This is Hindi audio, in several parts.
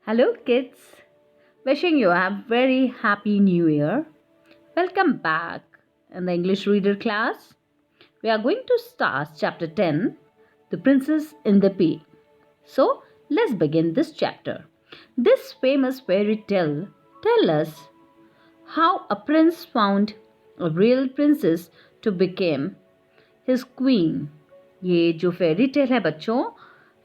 Hello, kids. Wishing you a very happy new year. Welcome back in the English reader class. We are going to start chapter 10, The Princess in the Pea. So, let's begin this chapter. This famous fairy tale tells us how a prince found a real princess to become his queen. ये जो फेरी टेल है बच्चों,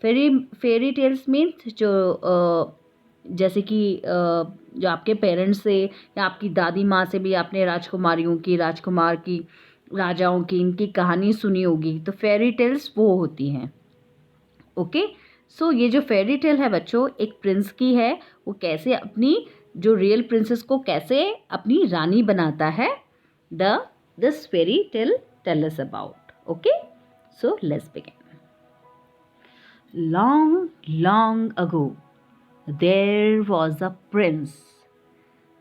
फेरी टेल्स मीन्स जो जैसे कि जो आपके पेरेंट्स से या आपकी दादी माँ से भी आपने राजकुमारियों की, राजकुमार की, राजाओं की इनकी कहानी सुनी होगी, तो फेरी टेल्स वो होती हैं. ओके, सो ये जो फेरी टेल है बच्चों, एक प्रिंस की है. वो कैसे अपनी जो रियल प्रिंसेस को कैसे अपनी रानी बनाता है, this fairy tale tell us about. Okay, so let's begin. Long ago, there was a prince.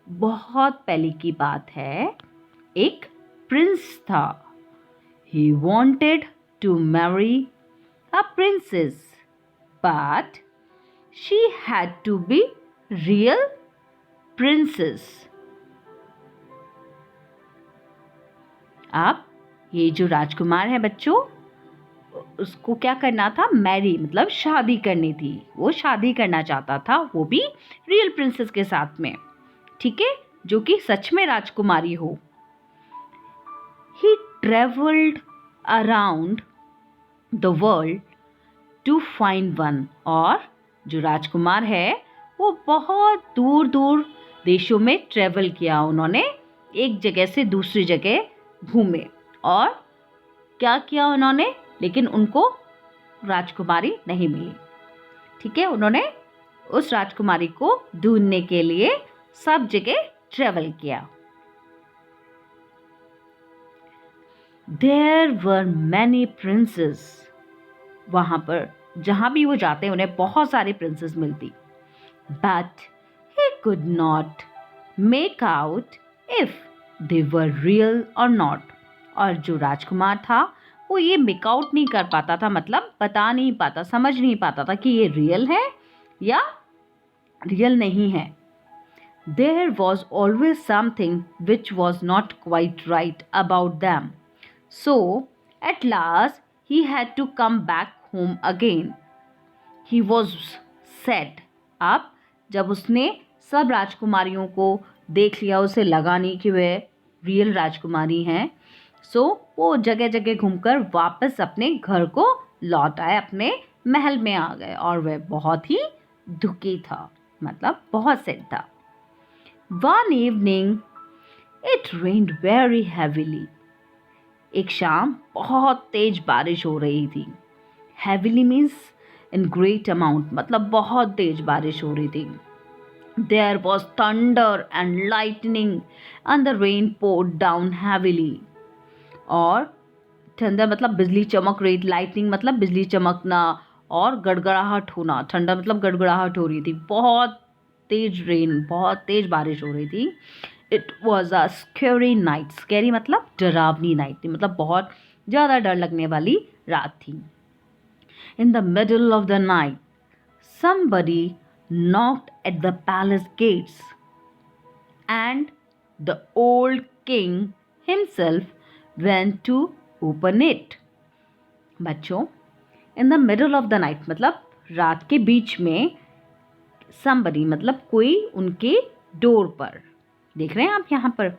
बहुत पहले की बात है, एक प्रिंस था. He wanted to marry a princess, but she had to be real princess. अब ये जो राजकुमार है बच्चों, उसको क्या करना था, मैरी मतलब शादी करनी थी. वो शादी करना चाहता था, वो भी रियल प्रिंसेस के साथ में, ठीक है, जो कि सच में राजकुमारी हो. He travelled around the world to find one. और जो राजकुमार है वो बहुत दूर दूर देशों में ट्रेवल किया. उन्होंने एक जगह से दूसरी जगह घूमे और क्या किया उन्होंने, लेकिन उनको राजकुमारी नहीं मिली. ठीक है, उन्होंने उस राजकुमारी को ढूंढने के लिए सब जगह ट्रेवल किया. There were many princes. वहां पर जहां भी वो जाते उन्हें बहुत सारी प्रिंसेस मिलती. But he could not make out if they were real or not. और जो राजकुमार था वो ये मेक आउट नहीं कर पाता था, मतलब बता नहीं पाता, समझ नहीं पाता था कि ये रियल है या रियल नहीं है. There was always something which was not quite right about them. So at last he had to come back home again. He was sad. अब जब उसने सब राजकुमारियों को देख लिया, उसे लगा नहीं कि वह रियल राजकुमारी हैं, सो वो जगह जगह घूमकर वापस अपने घर को लौट आए, अपने महल में आ गए. और वह बहुत ही दुखी था, मतलब बहुत सैड था. One evening it rained very heavily. एक शाम बहुत तेज बारिश हो रही थी. Heavily means in great amount, मतलब बहुत तेज बारिश हो रही थी. There was thunder and lightning and the rain poured down heavily. और ठंडा मतलब बिजली चमक रही, लाइटनिंग मतलब बिजली चमकना, और गड़गड़ाहट होना. ठंडा मतलब गड़गड़ाहट हो रही थी. बहुत तेज रेन, बहुत तेज बारिश हो रही थी. It was a scary night. Scary मतलब डरावनी नाइट थी, मतलब बहुत ज़्यादा डर लगने वाली रात थी. In the middle of the night somebody knocked at the palace gates and the old king himself went to open it. बच्चों, in the middle of the night मतलब रात के बीच में, somebody मतलब कोई उनके डोर पर, देख रहे हैं आप यहाँ पर,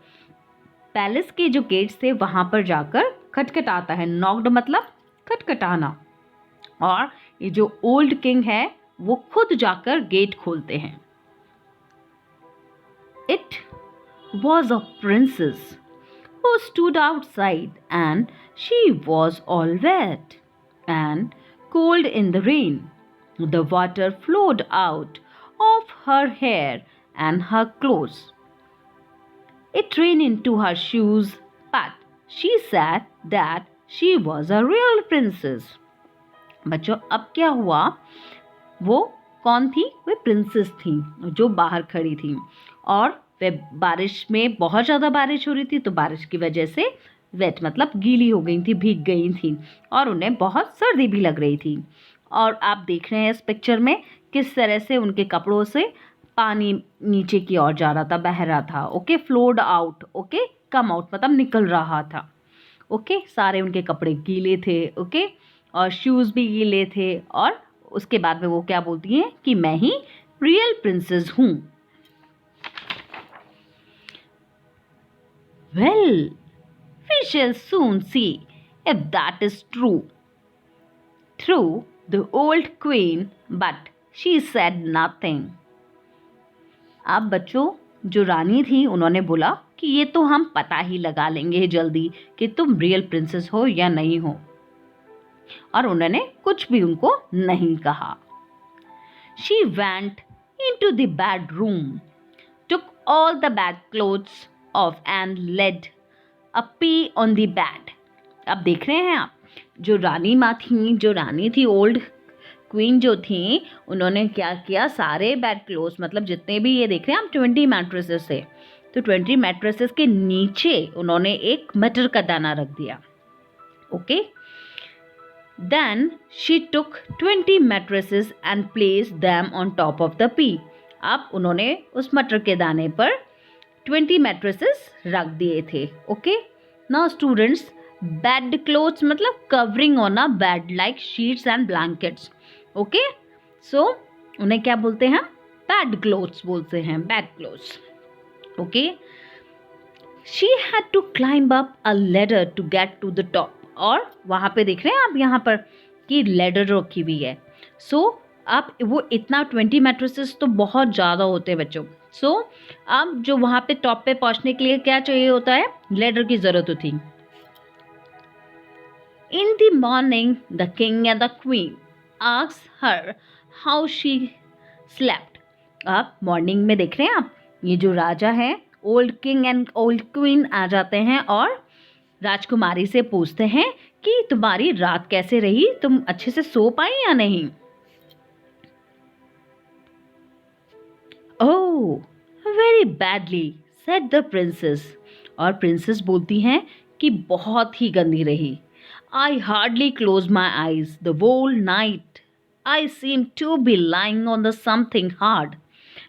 पैलेस के जो गेट्स थे वहाँ पर जाकर खटखटाता है. नॉक्ड मतलब खटखटाना. और ये जो ओल्ड किंग है वो खुद जाकर गेट खोलते हैं. It was a princess who stood outside and she was all wet and cold in the rain. The water flowed out of her hair and her clothes. It rained into her shoes, but she said that she was a real princess. बच्चों, अब क्या हुआ, वो कौन थी, वे प्रिंसेस थी जो बाहर खड़ी थी. और वे बारिश में, बहुत ज़्यादा बारिश हो रही थी, तो बारिश की वजह से वेट मतलब गीली हो गई थी, भीग गई थी, और उन्हें बहुत सर्दी भी लग रही थी. और आप देख रहे हैं इस पिक्चर में किस तरह से उनके कपड़ों से पानी नीचे की ओर जा रहा था, बह रहा था। Okay, flowed out, okay, come out मतलब निकल रहा था। ओके, सारे उनके कपड़े गीले थे। ओके, और शूज़ भी गीले थे। और उसके बाद में वो क्या बोलती हैं कि मैं ही रियल प्रिंसेस हूँ। Well, we shall soon see if that is true through the old queen, but she said nothing. अब बच्चों, जो रानी थी उन्होंने बोला कि ये तो हम पता ही लगा लेंगे जल्दी कि तुम रियल प्रिंसेस हो या नहीं हो, और उन्होंने कुछ भी उनको नहीं कहा। She went into the bedroom, took all the bed clothes off and laid a pea on the bed. अब देख रहे हैं आप, जो रानी माँ थी, जो रानी थी, ओल्ड क्वीन जो थी, उन्होंने क्या किया, सारे बेड क्लोथ्स मतलब जितने भी ये देख रहे हैं आप 20 मैट्रेसेस थे, तो 20 मैट्रेसेस के नीचे उन्होंने एक मटर का दाना रख दिया। Okay, Then she took 20 mattresses and placed them on top of the pea. अब उन्होंने उस मटर के दाने पर 20 mattresses रख दिए थे। Okay, now students, bed clothes मतलब covering on a bed like sheets and blankets. Okay, so उन्हें क्या बोलते हैं, बेड क्लोथ्स बोलते हैं, bed clothes. Okay, she had to climb up a ladder to get to the top. और वहाँ पे देख रहे हैं आप यहाँ पर कि लेडर रखी हुई है। सो अब वो इतना 20 मैट्रेसेस तो बहुत ज़्यादा होते हैं बच्चों। सो अब जो वहाँ पे टॉप पे पहुँचने के लिए क्या चाहिए होता है, लेडर की ज़रूरत होती। In the morning the king and the queen asked her how she slept. अब मॉर्निंग में देख रहे हैं आप, ये जो राजा है, old king and old queen आ जाते हैं और राजकुमारी से पूछते हैं कि तुम्हारी रात कैसे रही, तुम अच्छे से सो पाई या नहीं। Oh, very badly said the princess. और प्रिंसेस बोलती हैं कि बहुत ही गंदी रही। I hardly close my eyes the whole night, I seem to be lying on the something hard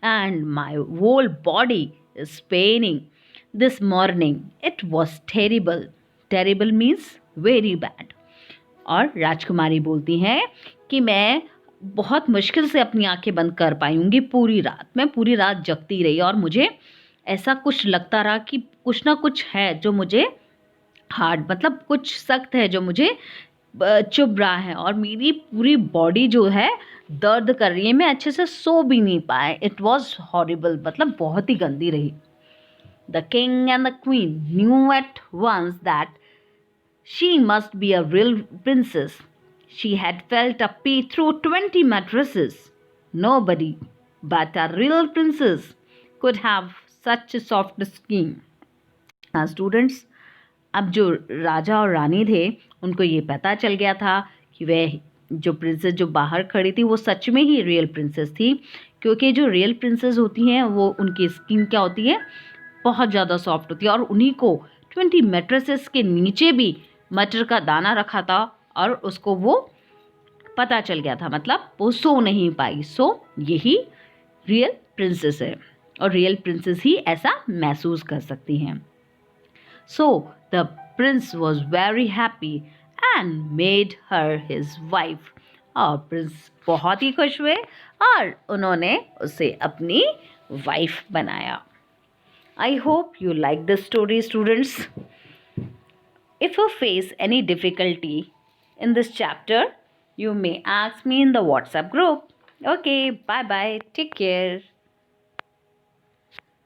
and my whole body is paining this morning. It was terrible. Terrible means very bad. और राजकुमारी बोलती हैं कि मैं बहुत मुश्किल से अपनी आंखें बंद कर पाऊंगी पूरी रात। मैं पूरी रात जगती रही और मुझे ऐसा कुछ लगता रहा कि कुछ ना कुछ है जो मुझे हार्ड मतलब कुछ सख्त है जो मुझे चुभ रहा है, और मेरी पूरी बॉडी जो है दर्द कर रही है, मैं अच्छे से सो भी नहीं पाए। इट वॉज हॉरिबल मतलब बहुत ही गंदी रही। The king and the queen knew at once that she must be a real princess. She had felt a pea through 20 mattresses. Nobody but a real princess could have such a soft skin. हाँ स्टूडेंट्स, अब जो राजा और रानी थे उनको ये पता चल गया था कि वह जो प्रिंसेस जो बाहर खड़ी थी वो सच में ही रियल प्रिंसेस थी, क्योंकि जो रियल प्रिंसेस होती हैं वो उनकी स्किन क्या होती है, बहुत ज़्यादा सॉफ्ट होती है, और उन्हीं को 20 मैट्रेसेस के नीचे भी मटर का दाना रखा था और उसको वो पता चल गया था, मतलब वो सो नहीं पाई। सो यही रियल प्रिंसेस है, और रियल प्रिंसेस ही ऐसा महसूस कर सकती हैं। So the prince was very happy and made her his wife. और प्रिंस बहुत ही खुश हुए और उन्होंने उसे अपनी वाइफ बनाया। I hope you like this story, students. If you face any difficulty in this chapter, you may ask me in the WhatsApp group. Okay, bye bye. Take care.